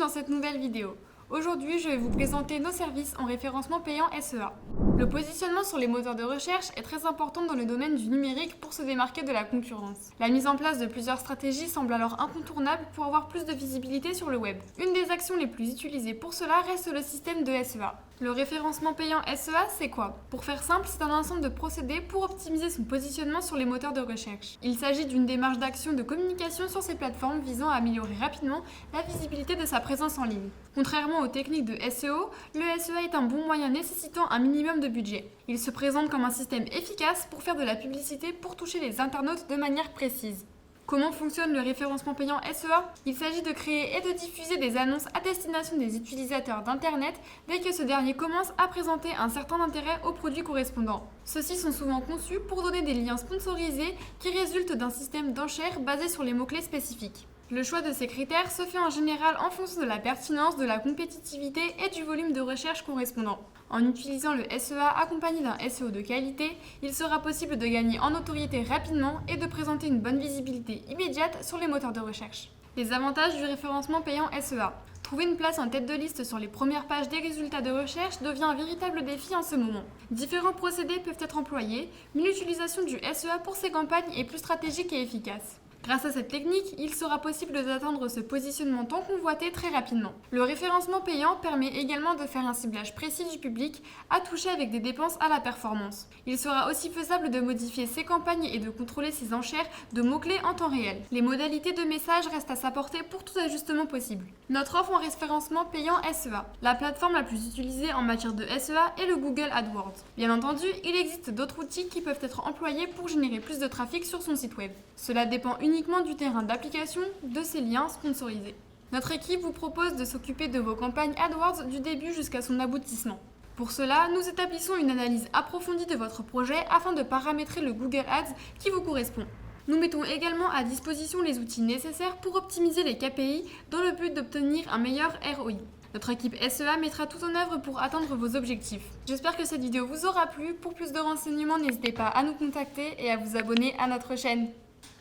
dans cette nouvelle vidéo. Aujourd'hui, je vais vous présenter nos services en référencement payant SEA. Le positionnement sur les moteurs de recherche est très important dans le domaine du numérique pour se démarquer de la concurrence. La mise en place de plusieurs stratégies semble alors incontournable pour avoir plus de visibilité sur le web. Une des actions les plus utilisées pour cela reste le système de SEA. Le référencement payant SEA, c'est quoi? Pour faire simple, c'est un ensemble de procédés pour optimiser son positionnement sur les moteurs de recherche. Il s'agit d'une démarche d'action de communication sur ces plateformes visant à améliorer rapidement la visibilité de sa présence en ligne. Contrairement aux techniques de SEO, le SEA est un bon moyen nécessitant un minimum de budget. Il se présente comme un système efficace pour faire de la publicité pour toucher les internautes de manière précise. Comment fonctionne le référencement payant SEA? Il s'agit de créer et de diffuser des annonces à destination des utilisateurs d'Internet dès que ce dernier commence à présenter un certain intérêt au produit correspondant. Ceux-ci sont souvent conçus pour donner des liens sponsorisés qui résultent d'un système d'enchères basé sur les mots-clés spécifiques. Le choix de ces critères se fait en général en fonction de la pertinence, de la compétitivité et du volume de recherche correspondant. En utilisant le SEA accompagné d'un SEO de qualité, il sera possible de gagner en notoriété rapidement et de présenter une bonne visibilité immédiate sur les moteurs de recherche. Les avantages du référencement payant SEA. Trouver une place en tête de liste sur les premières pages des résultats de recherche devient un véritable défi en ce moment. Différents procédés peuvent être employés, mais l'utilisation du SEA pour ces campagnes est plus stratégique et efficace. Grâce à cette technique, il sera possible d'atteindre ce positionnement tant convoité très rapidement. Le référencement payant permet également de faire un ciblage précis du public à toucher avec des dépenses à la performance. Il sera aussi faisable de modifier ses campagnes et de contrôler ses enchères de mots-clés en temps réel. Les modalités de message restent à sa portée pour tout ajustement possible. Notre offre en référencement payant SEA. La plateforme la plus utilisée en matière de SEA est le Google AdWords. Bien entendu, il existe d'autres outils qui peuvent être employés pour générer plus de trafic sur son site web. Cela dépend uniquement du terrain d'application de ces liens sponsorisés. Notre équipe vous propose de s'occuper de vos campagnes AdWords du début jusqu'à son aboutissement. Pour cela, nous établissons une analyse approfondie de votre projet afin de paramétrer le Google Ads qui vous correspond. Nous mettons également à disposition les outils nécessaires pour optimiser les KPI dans le but d'obtenir un meilleur ROI. Notre équipe SEA mettra tout en œuvre pour atteindre vos objectifs. J'espère que cette vidéo vous aura plu. Pour plus de renseignements, n'hésitez pas à nous contacter et à vous abonner à notre chaîne.